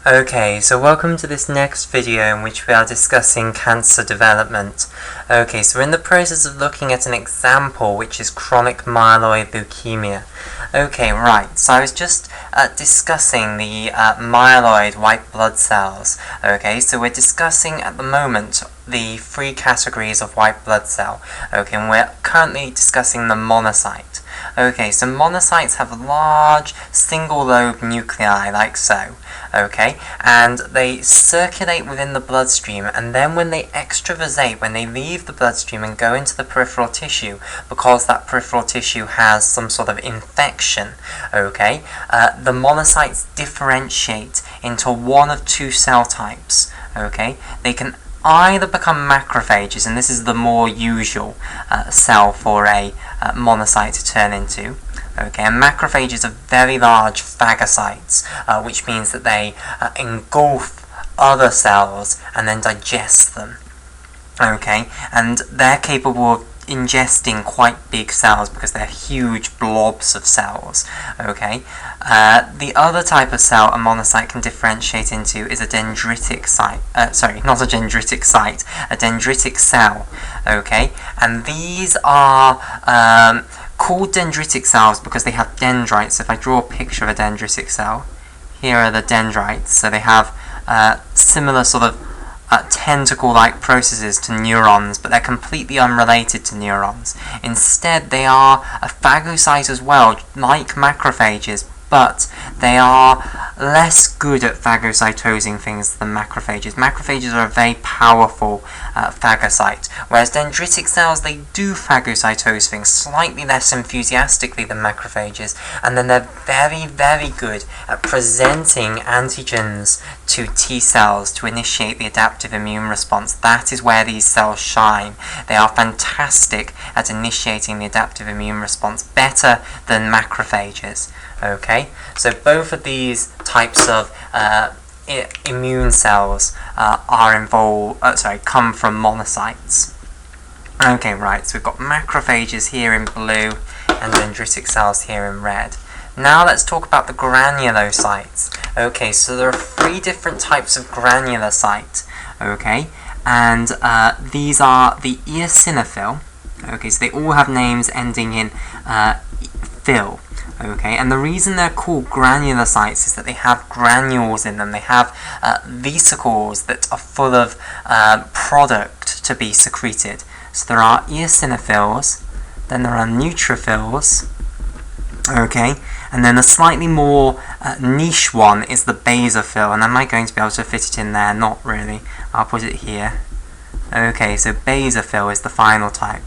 Okay, so welcome to this next video in which we are discussing cancer development. Okay, so we're in the process of looking at an example which is chronic myeloid leukemia. Okay, right, so I was just discussing the myeloid white blood cells. Okay, so we're discussing at the moment the three categories of white blood cell. Okay, and we're currently discussing the monocyte. Okay, so monocytes have large single-lobe nuclei like so. Okay, and they circulate within the bloodstream, and then when they extravasate, when they leave the bloodstream and go into the peripheral tissue, because that peripheral tissue has some sort of infection, okay, the monocytes differentiate into one of two cell types. Okay, they can either become macrophages, and this is the more usual cell for a monocyte to turn into. Okay, and macrophages are very large phagocytes, which means that they engulf other cells and then digest them. Okay, and they're capable of ingesting quite big cells because they're huge blobs of cells. Okay, the other type of cell a monocyte can differentiate into is a dendritic site. Not a dendritic site, a dendritic cell. Okay, and these are called dendritic cells because they have dendrites. So if I draw a picture of a dendritic cell, here are the dendrites. So they have similar sort of tentacle-like processes to neurons, but they're completely unrelated to neurons. Instead, they are a phagocyte as well, like macrophages, but they are less good at phagocytosing things than macrophages. Macrophages are a very powerful phagocyte, whereas dendritic cells, they do phagocytose things slightly less enthusiastically than macrophages, and then they're very, very good at presenting antigens to T cells to initiate the adaptive immune response. That is where these cells shine. They are fantastic at initiating the adaptive immune response, better than macrophages. Okay, so both of these types of immune cells come from monocytes. Okay, right, so we've got macrophages here in blue and dendritic cells here in red. Now let's talk about the granulocytes. Okay, so there are three different types of granulocyte. Okay, and these are the eosinophil. Okay, so they all have names ending in phil. Okay, and the reason they're called granulocytes is that they have granules in them. They have vesicles that are full of product to be secreted. So there are eosinophils, then there are neutrophils, okay, and then a slightly more niche one is the basophil, and am I going to be able to fit it in there? Not really. I'll put it here. Okay, so basophil is the final type.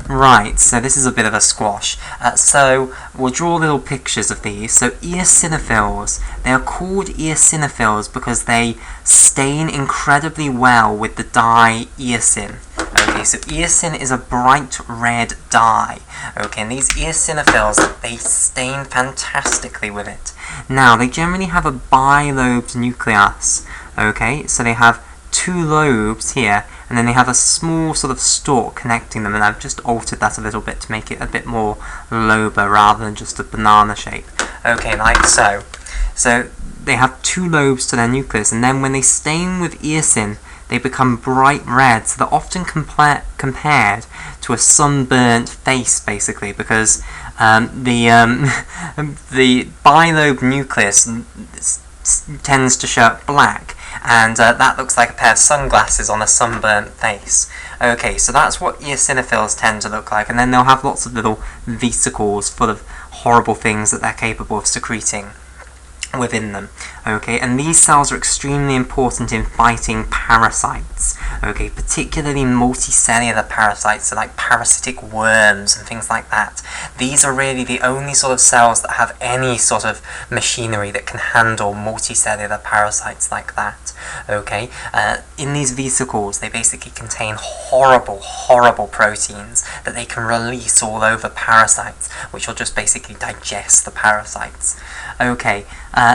Right, so this is a bit of a squash. So we'll draw little pictures of these. So eosinophils, they are called eosinophils because they stain incredibly well with the dye eosin. Okay, so eosin is a bright red dye. Okay, and these eosinophils, they stain fantastically with it. Now, they generally have a bilobed nucleus. Okay, so they have two lobes here, and then they have a small sort of stalk connecting them, and I've just altered that a little bit to make it a bit more lobar rather than just a banana shape. Okay, like so. So they have two lobes to their nucleus, and then when they stain with eosin, they become bright red, so they're often compared to a sunburnt face, basically, because the bilobed nucleus tends to show up black, and that looks like a pair of sunglasses on a sunburnt face. Okay, so that's what eosinophils tend to look like, and then they'll have lots of little vesicles full of horrible things that they're capable of secreting within them. Okay, and these cells are extremely important in fighting parasites. Okay, particularly multicellular parasites, so like parasitic worms and things like that. These are really the only sort of cells that have any sort of machinery that can handle multicellular parasites like that. Okay, in these vesicles, they basically contain horrible, horrible proteins that they can release all over parasites, which will just basically digest the parasites. Okay,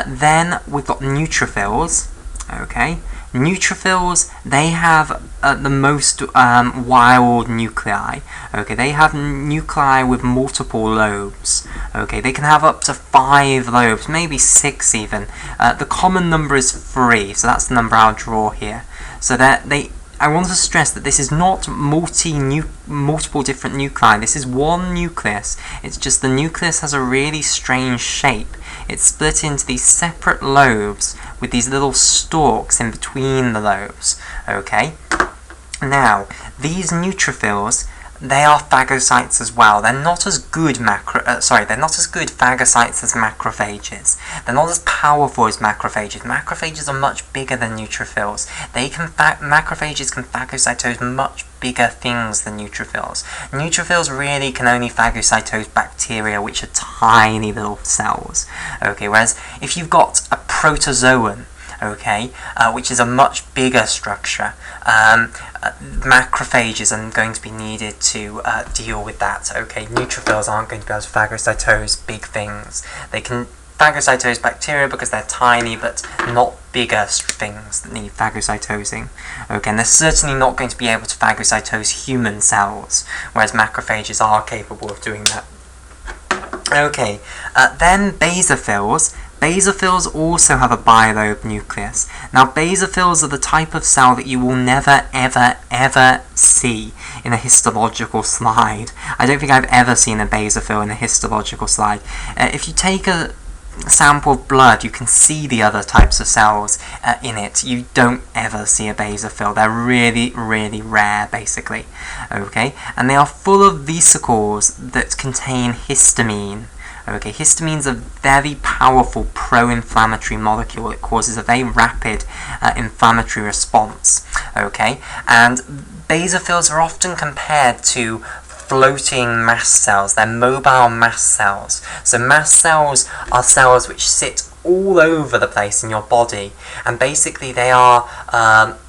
then we've got neutrophils. Okay, Neutrophils, they have the most wild nuclei. Okay, they have nuclei with multiple lobes. Okay, they can have up to 5 lobes, maybe 6 even. The common number is 3, so that's the number I'll draw here. So that I want to stress that this is not multiple different nuclei. This is one nucleus. It's just the nucleus has a really strange shape. It's split into these separate lobes with these little stalks in between the lobes. Okay. Now, these neutrophils, they are phagocytes as well. They're not as good they're not as good phagocytes as macrophages. They're not as powerful as macrophages. Macrophages are much bigger than neutrophils. Macrophages can phagocytose much bigger things than neutrophils. Neutrophils really can only phagocytose bacteria, which are tiny little cells. Okay, whereas if you've got a protozoan, okay, which is a much bigger structure, macrophages are going to be needed to deal with that. Okay, neutrophils aren't going to be able to phagocytose big things. They can phagocytose bacteria because they're tiny, but not bigger things that need phagocytosing. Okay, and they're certainly not going to be able to phagocytose human cells, whereas macrophages are capable of doing that. Okay, then basophils. Basophils also have a bilobe nucleus. Now, basophils are the type of cell that you will never, ever see in a histological slide. I don't think I've ever seen a basophil in a histological slide. If you take a sample of blood, you can see the other types of cells in it. You don't ever see a basophil. They're really, really rare, basically. Okay, and they are full of vesicles that contain histamine. Okay, histamine's a very powerful pro-inflammatory molecule. It causes a very rapid inflammatory response. Okay, and basophils are often compared to floating mast cells. They're mobile mast cells. So mast cells are cells which sit all over the place in your body, and basically they are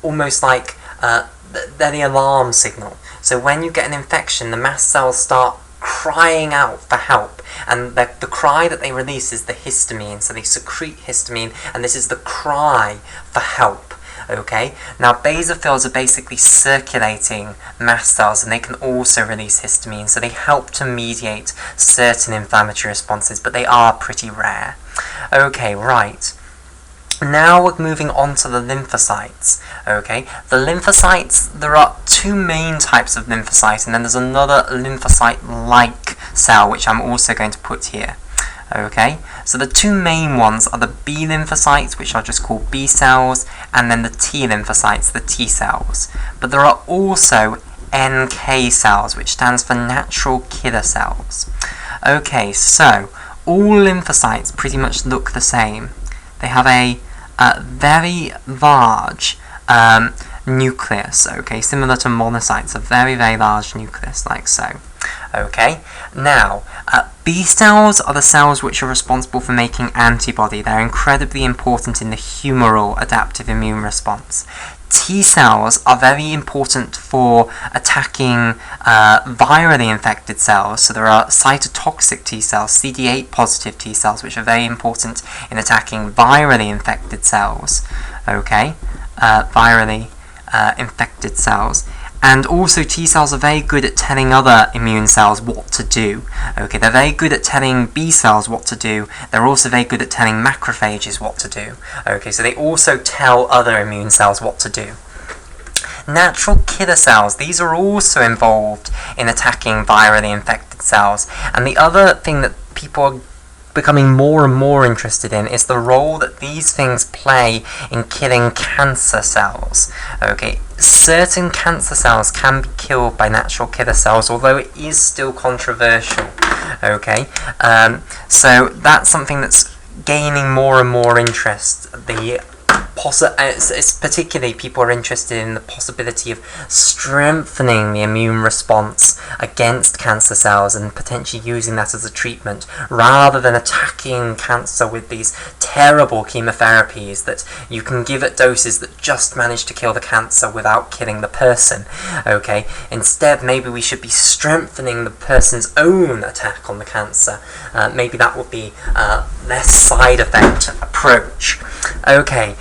almost like they're the alarm signal. So when you get an infection, the mast cells start crying out for help, and the cry that they release is the histamine. So they secrete histamine, and this is the cry for help. Okay, now basophils are basically circulating mast cells, and they can also release histamine, so they help to mediate certain inflammatory responses, but they are pretty rare. Okay, right. Now we're moving on to the lymphocytes. Okay, the lymphocytes, there are 2 main types of lymphocytes, and then there's another lymphocyte-like cell, which I'm also going to put here. Okay, so the 2 main ones are the B lymphocytes, which I'll just call B cells, and then the T lymphocytes, the T cells. But there are also NK cells, which stands for natural killer cells. Okay, so all lymphocytes pretty much look the same. They have a very large nucleus, okay, similar to monocytes, a very, very large nucleus, like so. Okay, now, B cells are the cells which are responsible for making antibody. They're incredibly important in the humoral adaptive immune response. T cells are very important for attacking virally infected cells. So there are cytotoxic T cells, CD8 positive T cells, which are very important in attacking virally infected cells. Okay, virally infected cells. And also T cells are very good at telling other immune cells what to do. Okay, they're very good at telling B cells what to do. They're also very good at telling macrophages what to do. Okay, so they also tell other immune cells what to do. Natural killer cells, these are also involved in attacking virally infected cells. And the other thing that people are becoming more and more interested in is the role that these things play in killing cancer cells. Okay, certain cancer cells can be killed by natural killer cells, although it is still controversial. Okay, so that's something that's gaining more and more interest. It's particularly people are interested in the possibility of strengthening the immune response against cancer cells and potentially using that as a treatment rather than attacking cancer with these terrible chemotherapies that you can give at doses that just manage to kill the cancer without killing the person. Okay, instead maybe we should be strengthening the person's own attack on the cancer. Maybe that would be less side effect approach. Okay,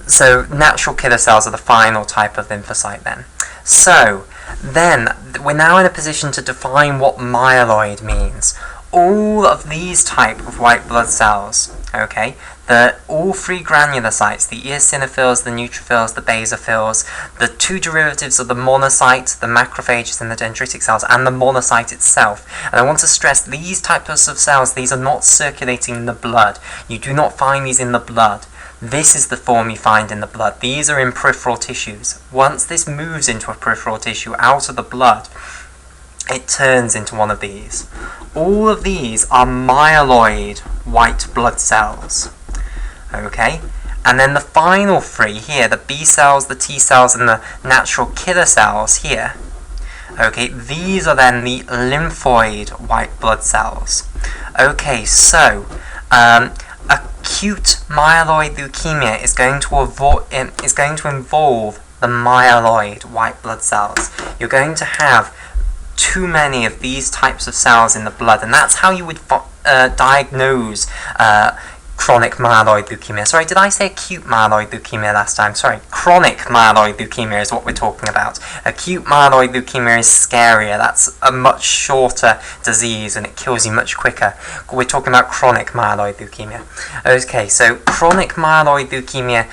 So natural killer cells are the final type of lymphocyte then. So then we're now in a position to define what myeloid means. All of these type of white blood cells, okay, all three granular cytes, the Eosinophils, the Neutrophils, the Basophils, the two derivatives of the monocyte, the macrophages and the dendritic cells, and the monocyte itself. And I want to stress these types of cells, these are not circulating in the blood. You do not find these in the blood. This is the form you find in the blood. These are in peripheral tissues. Once this moves into a peripheral tissue out of the blood, it turns into one of these. All of these are myeloid white blood cells. Okay? And then the final three here, the B cells, the T cells, and the natural killer cells here, okay, these are then the lymphoid white blood cells. Okay, so acute myeloid leukemia is going to involve the myeloid white blood cells. You're going to have too many of these types of cells in the blood, and that's how you would diagnose chronic myeloid leukemia. Sorry, did I say acute myeloid leukemia last time? Sorry, chronic myeloid leukemia is what we're talking about. Acute myeloid leukemia is scarier. That's a much shorter disease and it kills you much quicker. We're talking about chronic myeloid leukemia. Okay, so chronic myeloid leukemia,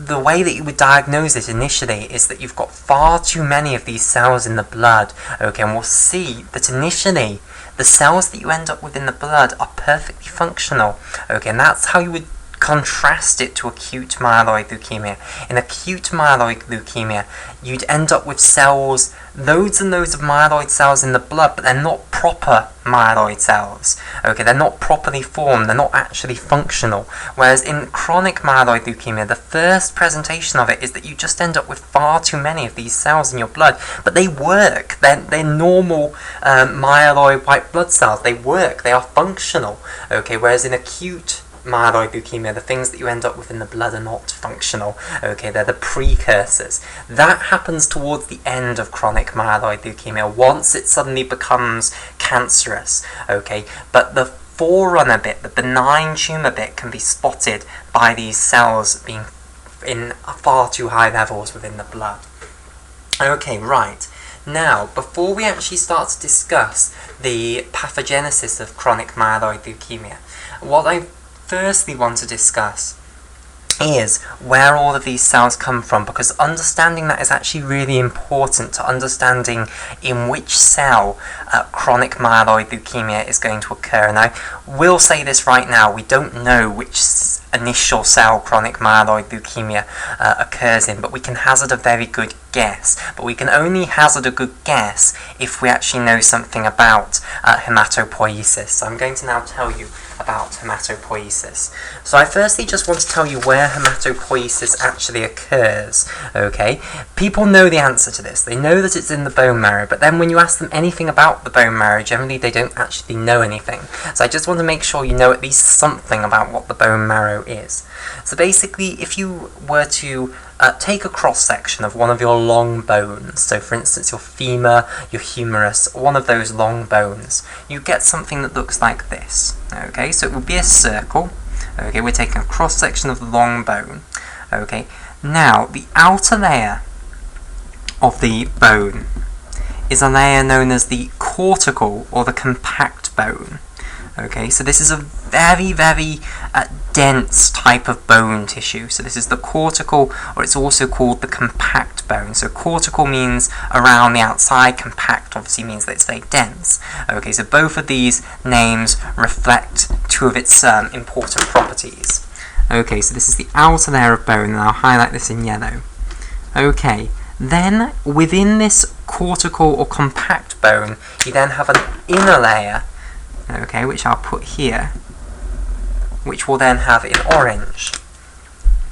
the way that you would diagnose it initially is that you've got far too many of these cells in the blood. Okay, and we'll see that initially the cells that you end up with in the blood are perfectly functional. Okay, and that's how you would contrast it to acute myeloid leukemia. In acute myeloid leukemia, you'd end up with cells, loads and loads of myeloid cells in the blood, but they're not proper myeloid cells. Okay, they're not properly formed, they're not actually functional. Whereas in chronic myeloid leukemia, the first presentation of it is that you just end up with far too many of these cells in your blood, but they work. They're normal myeloid white blood cells. They work, they are functional. Okay, whereas in acute myeloid leukemia, the things that you end up with in the blood are not functional. Okay, they're the precursors. That happens towards the end of chronic myeloid leukemia, once it suddenly becomes cancerous. Okay, but the forerunner bit, the benign tumour bit, can be spotted by these cells being in far too high levels within the blood. Okay, right. Now, before we actually start to discuss the pathogenesis of chronic myeloid leukemia, what I firstly want to discuss is where all of these cells come from, because understanding that is actually really important to understanding in which cell chronic myeloid leukemia is going to occur. And I will say this right now, we don't know which initial cell chronic myeloid leukemia occurs in, but we can hazard a very good guess. But we can only hazard a good guess if we actually know something about hematopoiesis. So I'm going to now tell you about hematopoiesis. So I firstly just want to tell you where hematopoiesis actually occurs. Okay, people know the answer to this. They know that it's in the bone marrow, but then when you ask them anything about the bone marrow, generally they don't actually know anything. So I just want to make sure you know at least something about what the bone marrow is. So basically, if you were to take a cross-section of one of your long bones, so for instance your femur, your humerus, one of those long bones, you get something that looks like this. Okay, so it would be a circle. Okay, we're taking a cross-section of the long bone. Okay, now the outer layer of the bone is a layer known as the cortical or the compact bone. Okay, so this is a very, very dense type of bone tissue. So this is the cortical, or it's also called the compact bone. So cortical means around the outside, compact obviously means that it's very dense. Okay, so both of these names reflect two of its important properties. Okay, so this is the outer layer of bone, and I'll highlight this in yellow. Okay, then within this cortical or compact bone, you then have an inner layer, okay, which I'll put here, which we'll then have in orange.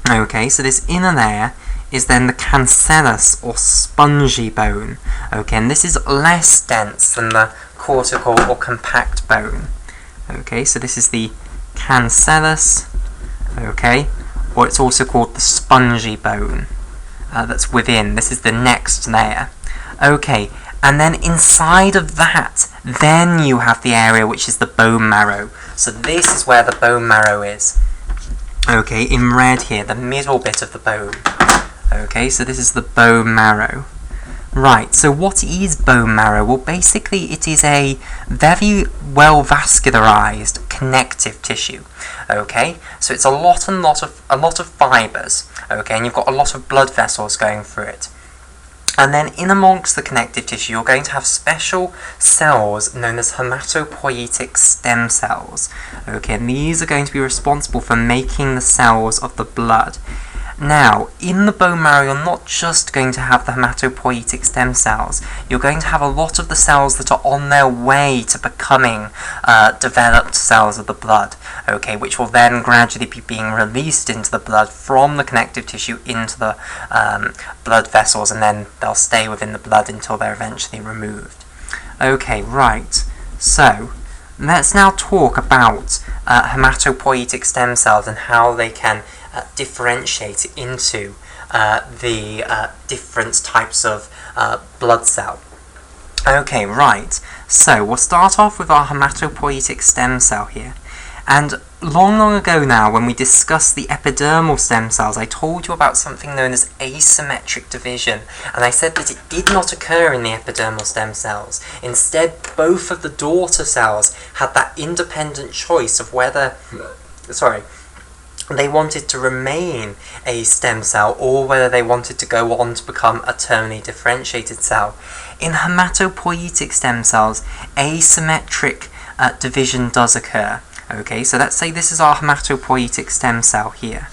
Okay, so this inner layer is then the cancellous or spongy bone. Okay, and this is less dense than the cortical or compact bone. Okay, so this is the cancellous, okay, or it's also called the spongy bone that's within. This is the next layer. Okay, and then inside of that, then you have the area which is the bone marrow. So this is where the bone marrow is. Okay, in red here, the middle bit of the bone. Okay, so this is the bone marrow. Right, so what is bone marrow? Well, basically it is a very well vascularized connective tissue. Okay, so it's a lot of fibers. Okay, and you've got a lot of blood vessels going through it. And then in amongst the connective tissue, you're going to have special cells known as hematopoietic stem cells. Okay, and these are going to be responsible for making the cells of the blood. Now, in the bone marrow, you're not just going to have the hematopoietic stem cells, you're going to have a lot of the cells that are on their way to becoming developed cells of the blood, okay, which will then gradually be being released into the blood from the connective tissue into the blood vessels, and then they'll stay within the blood until they're eventually removed. Okay, right, so let's now talk about hematopoietic stem cells and how they can differentiate into the different types of blood cell. Okay, right, so we'll start off with our hematopoietic stem cell here. And long ago now, when we discussed the epidermal stem cells, I told you about something known as asymmetric division, and I said that it did not occur in the epidermal stem cells. Instead, both of the daughter cells had that independent choice of whether they wanted to remain a stem cell or whether they wanted to go on to become a terminally differentiated cell. In hematopoietic stem cells, asymmetric division does occur. Okay, so let's say this is our hematopoietic stem cell here.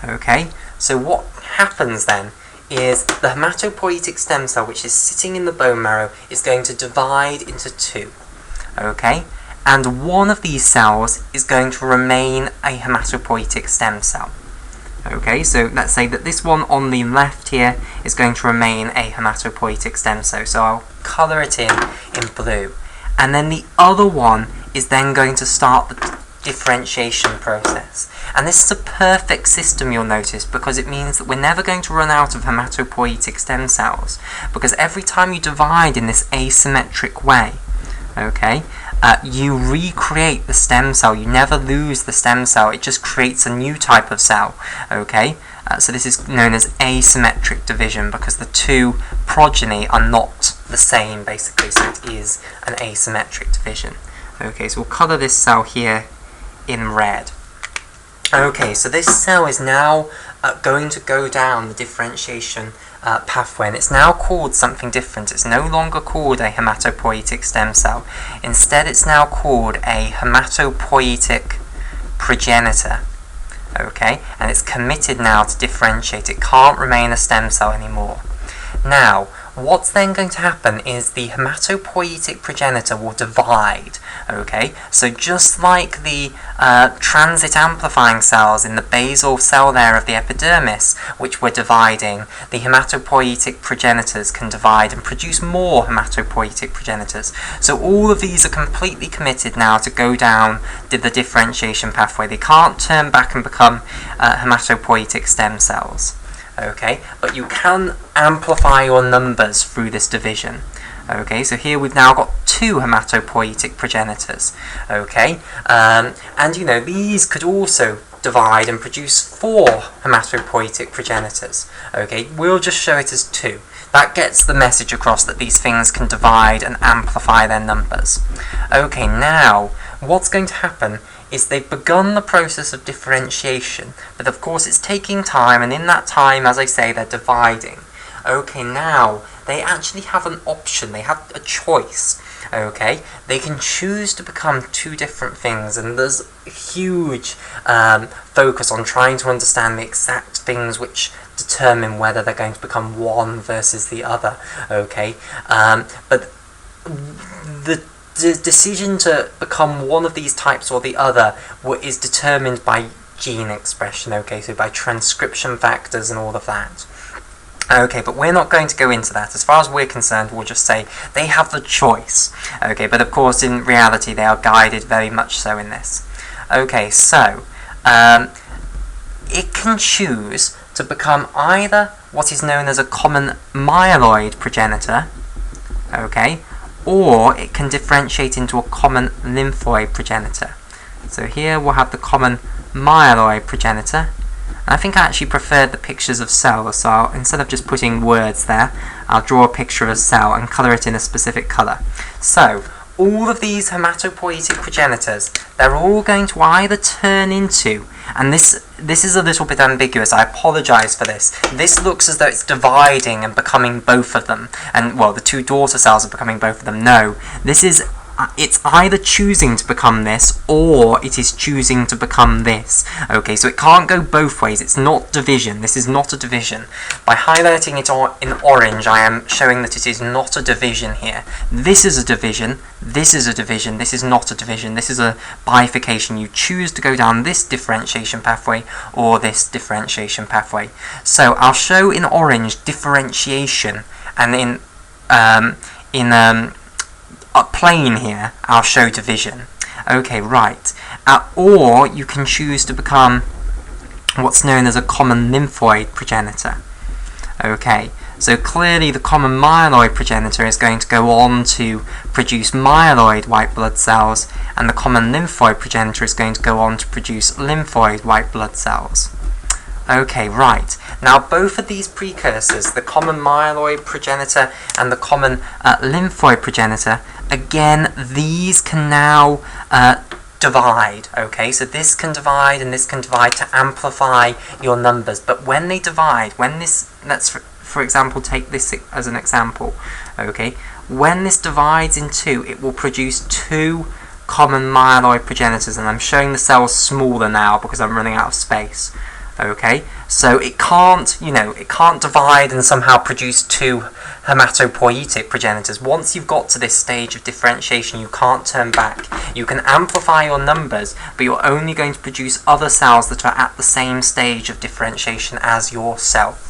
Okay, so what happens then is the hematopoietic stem cell, which is sitting in the bone marrow, is going to divide into two. Okay, and one of these cells is going to remain a hematopoietic stem cell. Okay, so let's say that this one on the left here is going to remain a hematopoietic stem cell, so I'll colour it in blue. And then the other one is then going to start the differentiation process. And this is a perfect system, you'll notice, because it means that we're never going to run out of hematopoietic stem cells, because every time you divide in this asymmetric way, okay, you recreate the stem cell. You never lose the stem cell, it just creates a new type of cell. Okay, so this is known as asymmetric division because the two progeny are not the same, basically, so it is an asymmetric division. Okay, so we'll colour this cell here in red. Okay, so this cell is now going to go down the differentiation pathway, and it's now called something different. It's no longer called a hematopoietic stem cell. Instead, it's now called a hematopoietic progenitor. Okay, and it's committed now to differentiate. It can't remain a stem cell anymore. Now, what's then going to happen is the hematopoietic progenitor will divide. Okay, so just like the transit amplifying cells in the basal cell layer of the epidermis, which were dividing, the hematopoietic progenitors can divide and produce more hematopoietic progenitors. So all of these are completely committed now to go down the differentiation pathway. They can't turn back and become hematopoietic stem cells. Okay, but you can amplify your numbers through this division. Okay, so here we've now got two hematopoietic progenitors. Okay, and you know, these could also divide and produce four hematopoietic progenitors. Okay, we'll just show it as two. That gets the message across that these things can divide and amplify their numbers. Okay, now what's going to happen is they've begun the process of differentiation, but of course it's taking time, and in that time, as I say, they're dividing. Okay, now they actually have an option, they have a choice. Okay, they can choose to become two different things, and there's a huge focus on trying to understand the exact things which determine whether they're going to become one versus the other. Okay, but the decision to become one of these types or the other is determined by gene expression, okay, so by transcription factors and all of that. Okay, but we're not going to go into that. As far as we're concerned, we'll just say they have the choice. Okay, but of course in reality they are guided very much so in this. Okay, so it can choose to become either what is known as a common myeloid progenitor, okay, or it can differentiate into a common lymphoid progenitor. So here we'll have the common myeloid progenitor. And I think I actually preferred the pictures of cells, so instead of just putting words there, I'll draw a picture of a cell and colour it in a specific colour. So, all of these hematopoietic progenitors, they're all going to either turn into, and this is a little bit ambiguous, I apologise for this. This looks as though it's dividing and becoming both of them, and, well, the two daughter cells are becoming both of them. No, it's either choosing to become this, or it is choosing to become this. Okay, so it can't go both ways. It's not division. This is not a division. By highlighting it in orange, I am showing that it is not a division here. This is a division. This is a division. This is not a division. This is a bifurcation. You choose to go down this differentiation pathway or this differentiation pathway. So I'll show in orange differentiation, and in plain here, I'll show division. Okay, right. Or you can choose to become what's known as a common lymphoid progenitor. Okay, so clearly the common myeloid progenitor is going to go on to produce myeloid white blood cells, and the common lymphoid progenitor is going to go on to produce lymphoid white blood cells. Okay, right. Now both of these precursors, the common myeloid progenitor and the common lymphoid progenitor, again, these can now divide. Okay, so this can divide and this can divide to amplify your numbers. But when they divide, when this, let's for example take this as an example. Okay, when this divides in two, it will produce two common myeloid progenitors, and I'm showing the cells smaller now because I'm running out of space. Okay, so it can't, it can't divide and somehow produce two hematopoietic progenitors. Once you've got to this stage of differentiation, you can't turn back. You can amplify your numbers, but you're only going to produce other cells that are at the same stage of differentiation as yourself.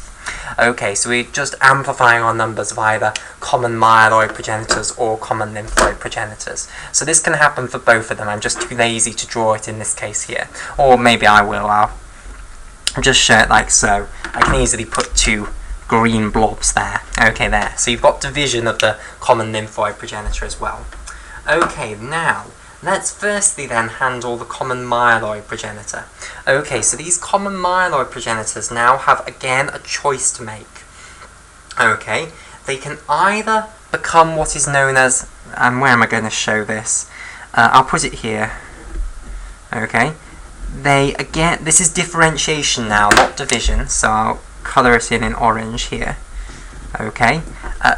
Okay, so we're just amplifying our numbers of either common myeloid progenitors or common lymphoid progenitors. So this can happen for both of them. I'm just too lazy to draw it in this case here. Or maybe I will. I'll just show it like so. I can easily put two green blobs there. Okay, there. So you've got division of the common lymphoid progenitor as well. Okay, now let's firstly then handle the common myeloid progenitor. Okay, so these common myeloid progenitors now have again a choice to make. Okay, they can either become what is known as, and where am I going to show this? I'll put it here. Okay, this is differentiation now, not division, so I'll colour it in orange here. Okay,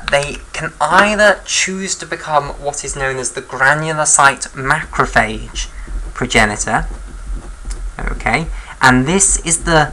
they can either choose to become what is known as the granulocyte macrophage progenitor. Okay, and this is the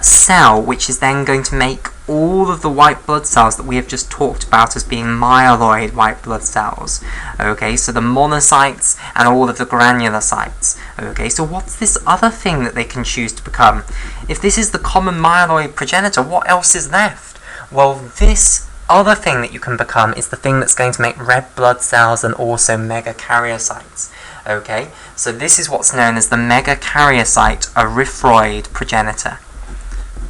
cell which is then going to make all of the white blood cells that we have just talked about as being myeloid white blood cells. Okay, so the monocytes and all of the granulocytes. Okay, so what's this other thing that they can choose to become? If this is the common myeloid progenitor, what else is left? Well, this other thing that you can become is the thing that's going to make red blood cells and also megakaryocytes. Okay, so this is what's known as the megakaryocyte erythroid progenitor.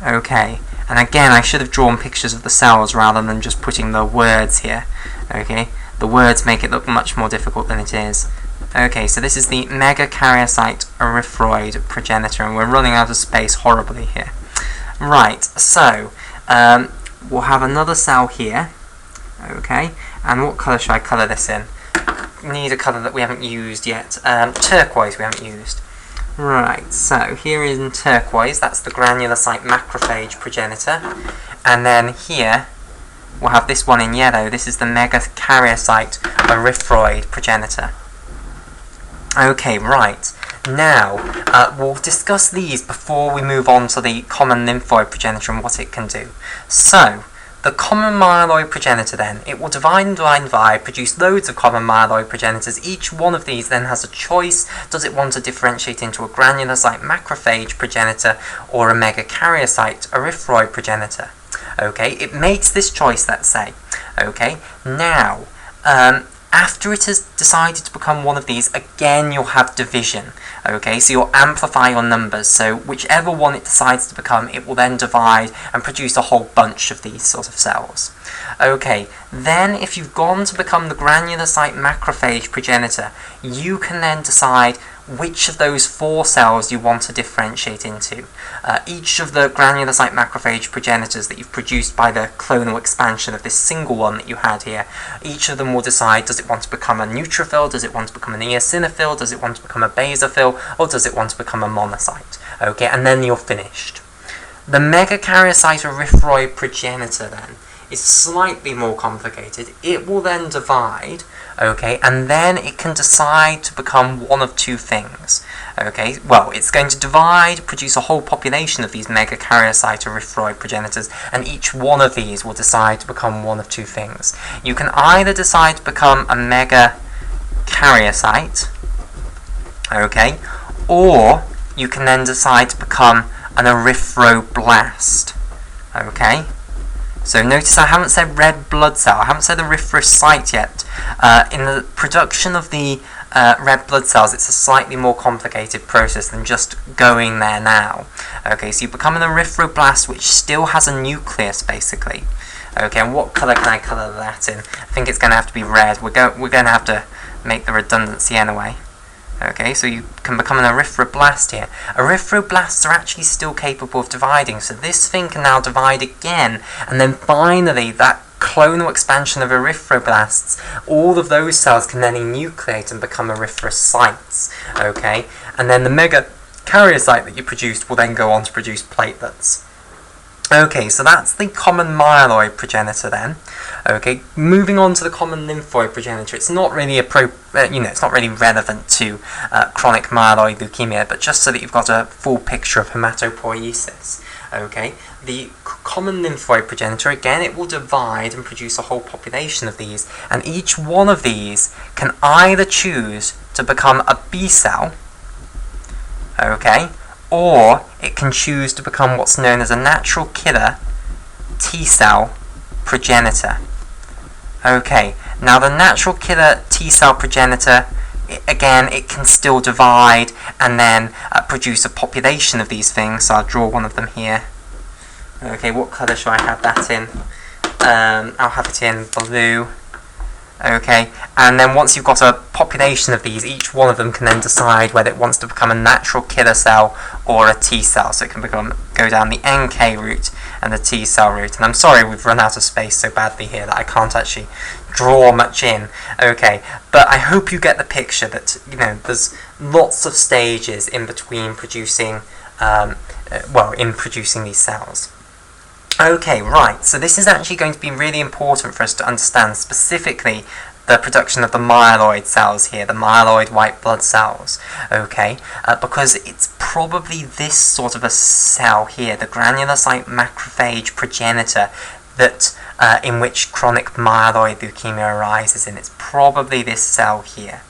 Okay, and again, I should have drawn pictures of the cells rather than just putting the words here. Okay, the words make it look much more difficult than it is. Okay, so this is the megakaryocyte erythroid progenitor, and we're running out of space horribly here. Right, so we'll have another cell here. Okay, and what colour should I colour this in? Need a colour that we haven't used yet. Turquoise we haven't used. Right, so here in turquoise, that's the granulocyte macrophage progenitor. And then here, we'll have this one in yellow. This is the megakaryocyte erythroid progenitor. Okay, right. Now, we'll discuss these before we move on to the common lymphoid progenitor and what it can do. So, the common myeloid progenitor then, it will divide and divide and divide, produce loads of common myeloid progenitors. Each one of these then has a choice. Does it want to differentiate into a granulocyte macrophage progenitor or a megakaryocyte erythroid progenitor? Okay, it makes this choice, let's say. Okay, now, after it has decided to become one of these, again you'll have division. Okay, so you'll amplify your numbers, so whichever one it decides to become, it will then divide and produce a whole bunch of these sort of cells. Okay, then if you've gone to become the granulocyte macrophage progenitor, you can then decide which of those 4 cells you want to differentiate into. Each of the granulocyte macrophage progenitors that you've produced by the clonal expansion of this single one that you had here, each of them will decide, does it want to become a neutrophil, does it want to become an eosinophil, does it want to become a basophil, or does it want to become a monocyte? Okay, and then you're finished. The megakaryocyte erythroid progenitor then is slightly more complicated. It will then divide, okay, and then it can decide to become one of 2 things. Okay, well, it's going to divide, produce a whole population of these megakaryocyte erythroid progenitors, and each one of these will decide to become one of 2 things. You can either decide to become a megakaryocyte, okay, or you can then decide to become an erythroblast, okay. So notice I haven't said red blood cell, I haven't said erythrocyte yet. In the production of the red blood cells, it's a slightly more complicated process than just going there now. Okay, so you become an erythroblast, which still has a nucleus, basically. Okay, and what colour can I colour that in? I think it's going to have to be red. We're going to have to make the redundancy anyway. Okay, so you can become an erythroblast here. Erythroblasts are actually still capable of dividing, so this thing can now divide again, and then finally that clonal expansion of erythroblasts, all of those cells can then enucleate and become erythrocytes. Okay, and then the megakaryocyte that you produced will then go on to produce platelets. Okay, so that's the common myeloid progenitor then. Okay, moving on to the common lymphoid progenitor. It's not really it's not really relevant to chronic myeloid leukemia, but just so that you've got a full picture of hematopoiesis. Okay, the common lymphoid progenitor, again, it will divide and produce a whole population of these, and each one of these can either choose to become a B cell, okay, or it can choose to become what's known as a natural killer T cell progenitor. Okay, now the natural killer T cell progenitor, again, it can still divide and then produce a population of these things. So I'll draw one of them here. Okay, what colour shall I have that in? I'll have it in blue. Okay, and then once you've got a population of these, each one of them can then decide whether it wants to become a natural killer cell or a T cell. So it can go down the NK route and the T cell route. And I'm sorry we've run out of space so badly here that I can't actually draw much in. Okay, but I hope you get the picture that, there's lots of stages in between producing, in producing these cells. Okay, right, so this is actually going to be really important for us to understand specifically the production of the myeloid cells here, the myeloid white blood cells, okay, because it's probably this sort of a cell here, the granulocyte macrophage progenitor, that in which chronic myeloid leukemia arises in. It's probably this cell here.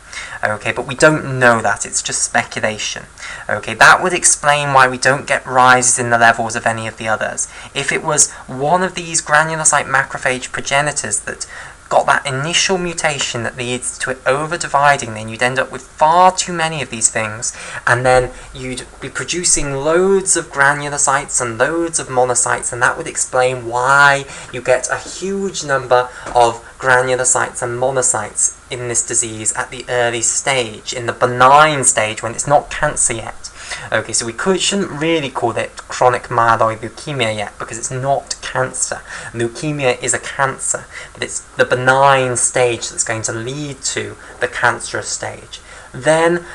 Okay, but we don't know that, it's just speculation. Okay, that would explain why we don't get rises in the levels of any of the others. If it was one of these granulocyte macrophage progenitors that got that initial mutation that leads to it over-dividing, then you'd end up with far too many of these things, and then you'd be producing loads of granulocytes and loads of monocytes, and that would explain why you get a huge number of granulocytes and monocytes in this disease at the early stage, in the benign stage when it's not cancer yet. Okay, so we shouldn't really call it chronic myeloid leukemia yet, because it's not cancer. Leukemia is a cancer, but it's the benign stage that's going to lead to the cancerous stage. Then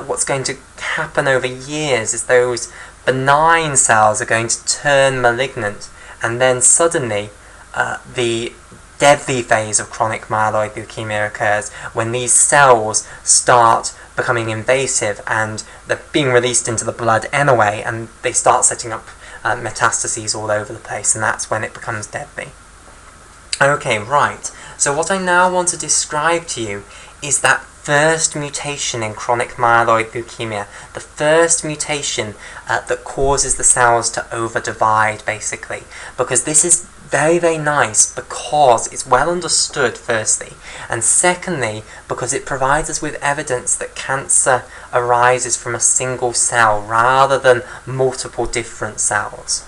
what's going to happen over years is those benign cells are going to turn malignant, and then suddenly the deadly phase of chronic myeloid leukemia occurs when these cells start becoming invasive and they're being released into the blood anyway, and they start setting up metastases all over the place, and that's when it becomes deadly. Okay, right, so what I now want to describe to you is that first mutation in chronic myeloid leukemia, the first mutation that causes the cells to over-divide, basically, because this is very, very nice because it's well understood, firstly, and secondly, because it provides us with evidence that cancer arises from a single cell rather than multiple different cells.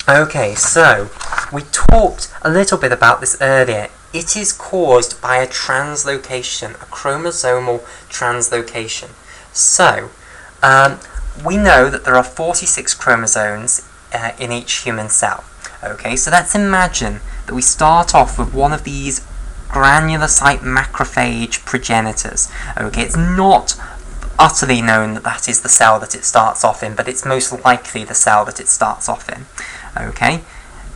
Okay, so we talked a little bit about this earlier. It is caused by a translocation, a chromosomal translocation. So, we know that there are 46 chromosomes in each human cell. Okay, so let's imagine that we start off with one of these granulocyte macrophage progenitors. Okay, it's not utterly known that that is the cell that it starts off in, but it's most likely the cell that it starts off in. Okay,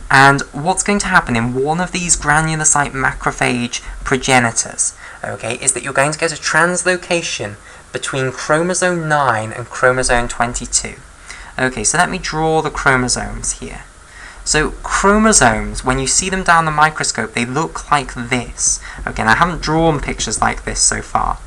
and what's going to happen in one of these granulocyte macrophage progenitors, okay, is that you're going to get a translocation between chromosome 9 and chromosome 22. Okay, so let me draw the chromosomes here. So chromosomes, when you see them down the microscope, they look like this. Okay, and I haven't drawn pictures like this so far.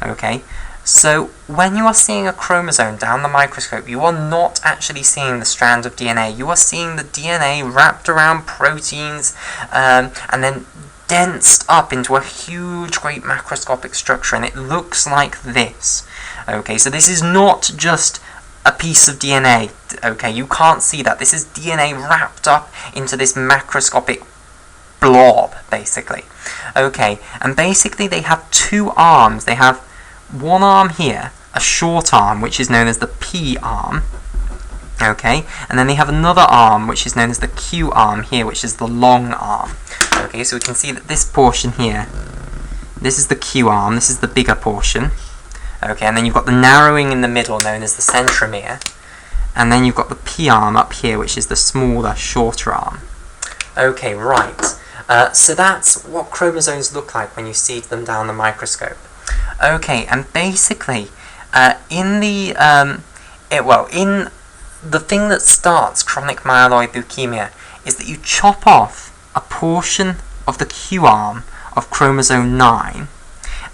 Okay, so when you are seeing a chromosome down the microscope, you are not actually seeing the strand of DNA. You are seeing the DNA wrapped around proteins and then densed up into a huge, great macroscopic structure, and it looks like this. Okay, so this is not just a piece of DNA. Okay, you can't see that. This is DNA wrapped up into this macroscopic blob, basically. Okay, and basically they have two arms. They have one arm here, a short arm, which is known as the P arm. Okay, and then they have another arm, which is known as the Q arm here, which is the long arm. Okay, so we can see that this portion here, this is the Q arm, this is the bigger portion. Okay, and then you've got the narrowing in the middle, known as the centromere. And then you've got the P arm up here, which is the smaller, shorter arm. Okay, right. So that's what chromosomes look like when you see them down the microscope. Okay, and basically, in the thing that starts chronic myeloid leukemia is that you chop off a portion of the Q arm of chromosome 9,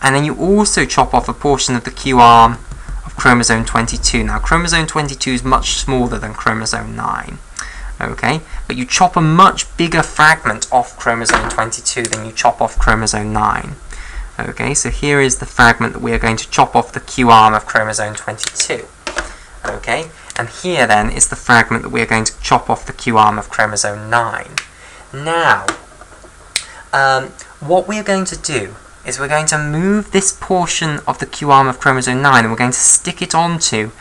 and then you also chop off a portion of the Q arm of chromosome 22. Now, chromosome 22 is much smaller than chromosome 9, okay? But you chop a much bigger fragment off chromosome 22 than you chop off chromosome 9. Okay, so here is the fragment that we are going to chop off the Q arm of chromosome 22. Okay, and here then is the fragment that we are going to chop off the Q arm of chromosome 9. Now, what we are going to do is we're going to move this portion of the Q arm of chromosome 9 and we're going to stick it onto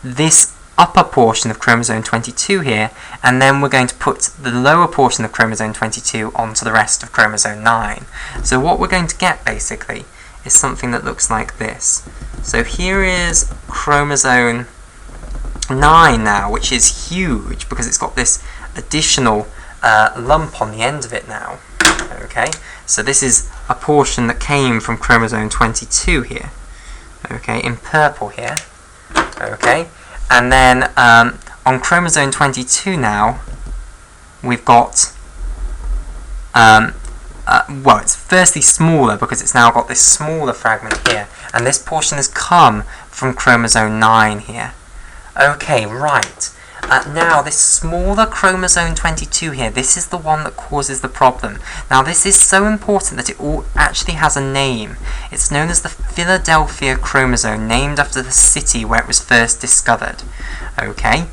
this upper portion of chromosome 22 here, and then we're going to put the lower portion of chromosome 22 onto the rest of chromosome 9. So what we're going to get basically is something that looks like this. So here is chromosome 9 now, which is huge because it's got this additional lump on the end of it now. Okay, so this is a portion that came from chromosome 22 here. Okay, in purple here. Okay, and then on chromosome 22 now, we've got, well, it's firstly smaller because it's now got this smaller fragment here, and this portion has come from chromosome 9 here. Okay, right. Now, this smaller chromosome 22 here, this is the one that causes the problem. Now, this is so important that it all actually has a name. It's known as the Philadelphia chromosome, named after the city where it was first discovered. Okay,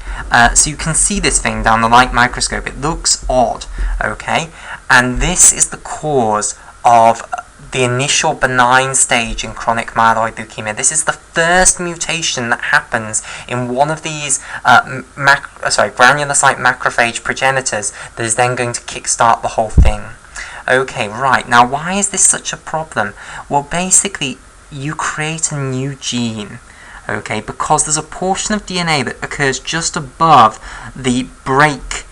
so you can see this thing down the light microscope. It looks odd, okay? And this is the cause of the initial benign stage in chronic myeloid leukemia. This is the first mutation that happens in one of these granulocyte macrophage progenitors that is then going to kickstart the whole thing. Okay, right, now why is this such a problem? Well, basically, you create a new gene, okay, because there's a portion of DNA that occurs just above the break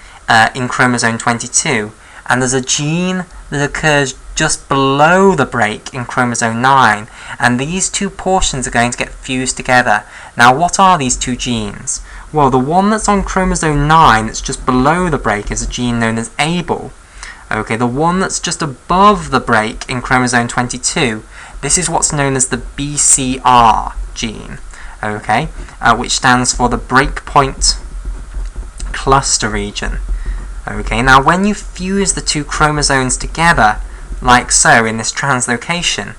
in chromosome 22, and there's a gene that occurs just below the break in chromosome 9, and these two portions are going to get fused together. Now, what are these two genes? Well, the one that's on chromosome 9 that's just below the break is a gene known as ABL. Okay, the one that's just above the break in chromosome 22, this is what's known as the BCR gene, okay, which stands for the breakpoint cluster region. Okay, now when you fuse the two chromosomes together, like so in this translocation,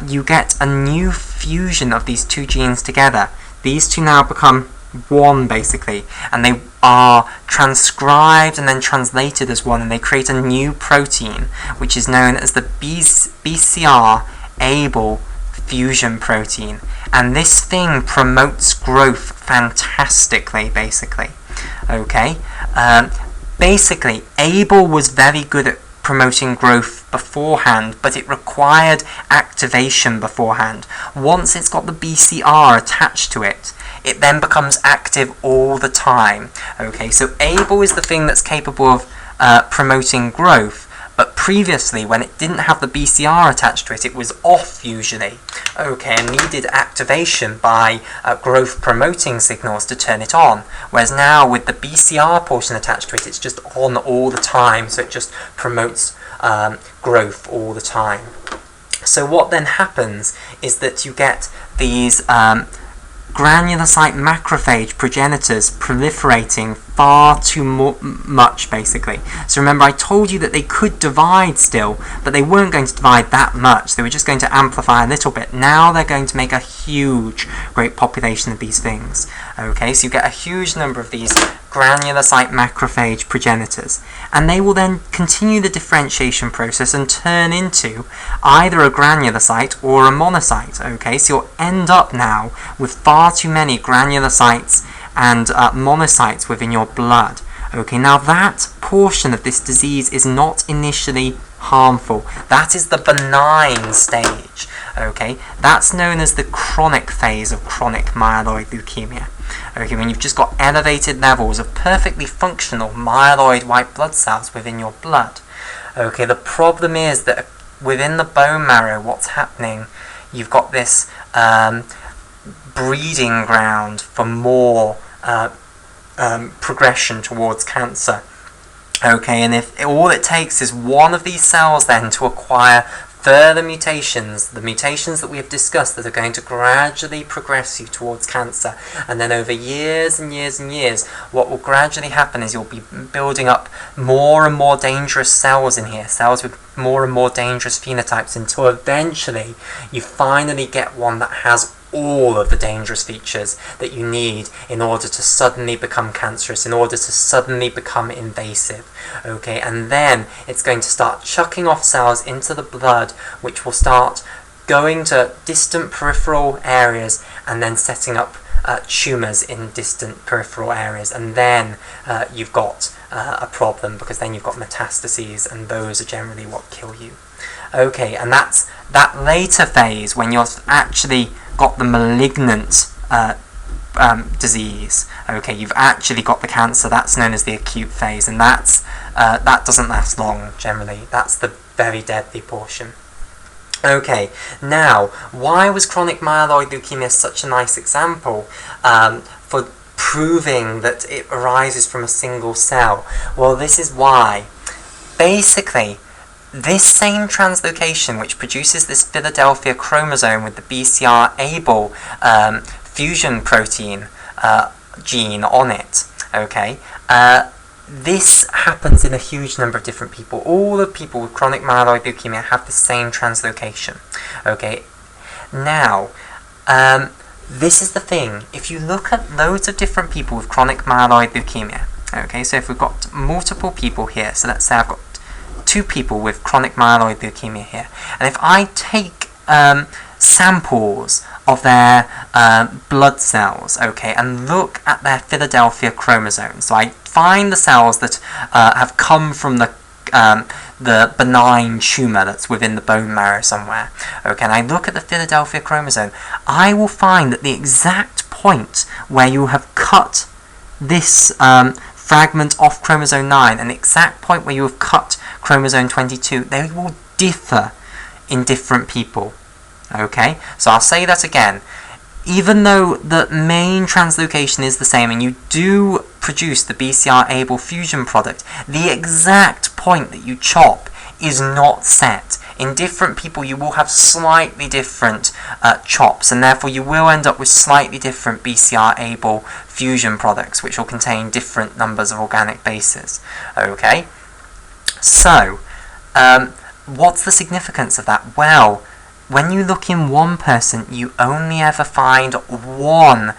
you get a new fusion of these two genes together. These two now become one, basically, and they are transcribed and then translated as one, and they create a new protein, which is known as the BCR-ABL fusion protein. and this thing promotes growth fantastically, basically. Okay, basically Abel was very good at promoting growth beforehand, but it required activation beforehand. Once it's got the BCR attached to it, it then becomes active all the time. Okay, so Abel is the thing that's capable of promoting growth, but previously, when it didn't have the BCR attached to it, it was off usually. Okay, and needed activation by growth promoting signals to turn it on. Whereas now, with the BCR portion attached to it, it's just on all the time, so it just promotes growth all the time. So what then happens is that you get these granulocyte macrophage progenitors proliferating far too much, basically. So remember, I told you that they could divide still, but they weren't going to divide that much. They were just going to amplify a little bit. Now they're going to make a huge, great population of these things. Okay, so you get a huge number of these granulocyte macrophage progenitors, and they will then continue the differentiation process and turn into either a granulocyte or a monocyte. Okay, so you'll end up now with far too many granulocytes and monocytes within your blood. Okay, now that portion of this disease is not initially harmful. That is the benign stage. Okay, that's known as the chronic phase of chronic myeloid leukemia. Okay, when you've just got elevated levels of perfectly functional myeloid white blood cells within your blood. Okay, the problem is that within the bone marrow, what's happening, you've got this breeding ground for more progression towards cancer. Okay, and if all it takes is one of these cells then to acquire further mutations, the mutations that we have discussed that are going to gradually progress you towards cancer, and then over years and years and years, what will gradually happen is you'll be building up more and more dangerous cells in here, cells with more and more dangerous phenotypes, until eventually you finally get one that has all of the dangerous features that you need in order to suddenly become cancerous, in order to suddenly become invasive. Okay, and then it's going to start chucking off cells into the blood, which will start going to distant peripheral areas and then setting up tumours in distant peripheral areas, and then you've got a problem, because then you've got metastases, and those are generally what kill you. Okay, and that's that later phase when you're actually got the malignant disease. Okay, you've actually got the cancer. That's known as the acute phase, and that doesn't last long generally. That's the very deadly portion. Okay, now why was chronic myeloid leukemia such a nice example for proving that it arises from a single cell? Well, this is why. Basically, this same translocation, which produces this Philadelphia chromosome with the BCR-ABL fusion protein gene on it, okay, this happens in a huge number of different people. All the people with chronic myeloid leukemia have the same translocation. Okay, now, this is the thing. If you look at loads of different people with chronic myeloid leukemia, okay, so if we've got multiple people here, so let's say I've got 2 people with chronic myeloid leukemia here, and if I take samples of their blood cells, okay, and look at their Philadelphia chromosome, so I find the cells that have come from the benign tumour that's within the bone marrow somewhere, okay, and I look at the Philadelphia chromosome, I will find that the exact point where you have cut this fragment off chromosome 9, and the exact point where you have cut chromosome 22, they will differ in different people. Okay, so I'll say that again. Even though the main translocation is the same and you do produce the BCR-ABL fusion product, the exact point that you chop is not set. In different people you will have slightly different chops, and therefore you will end up with slightly different BCR-ABL fusion products, which will contain different numbers of organic bases. Okay, so what's the significance of that? Well, when you look in one person, you only ever find one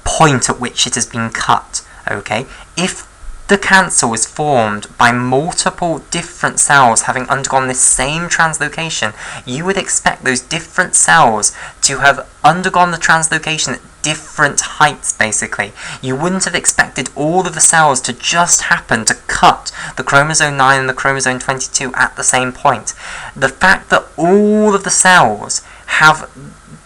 point at which it has been cut. Okay, if the cancer was formed by multiple different cells having undergone this same translocation, you would expect those different cells to have undergone the translocation at different heights, basically. You wouldn't have expected all of the cells to just happen to cut the chromosome 9 and the chromosome 22 at the same point. The fact that all of the cells have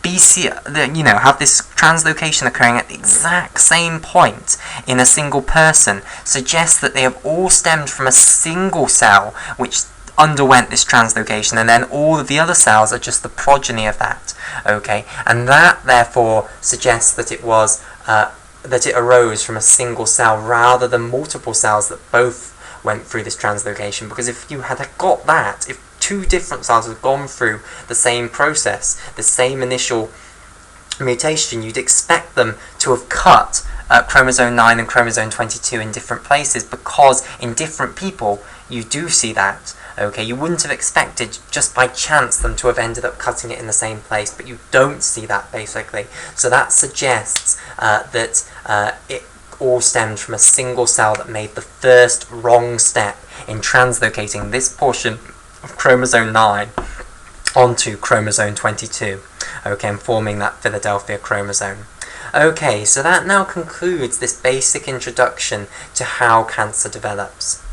have this translocation occurring at the exact same point in a single person suggests that they have all stemmed from a single cell which underwent this translocation, and then all of the other cells are just the progeny of that. Okay, and that therefore suggests that it was that it arose from a single cell rather than multiple cells that both went through this translocation. Because if you had got that, if two different cells have gone through the same process, the same initial mutation, you'd expect them to have cut chromosome 9 and chromosome 22 in different places, because in different people you do see that. Okay, you wouldn't have expected just by chance them to have ended up cutting it in the same place, but you don't see that, basically. So that suggests that it all stemmed from a single cell that made the first wrong step in translocating this portion of chromosome 9 onto chromosome 22, okay, and forming that Philadelphia chromosome. Okay, so that now concludes this basic introduction to how cancer develops.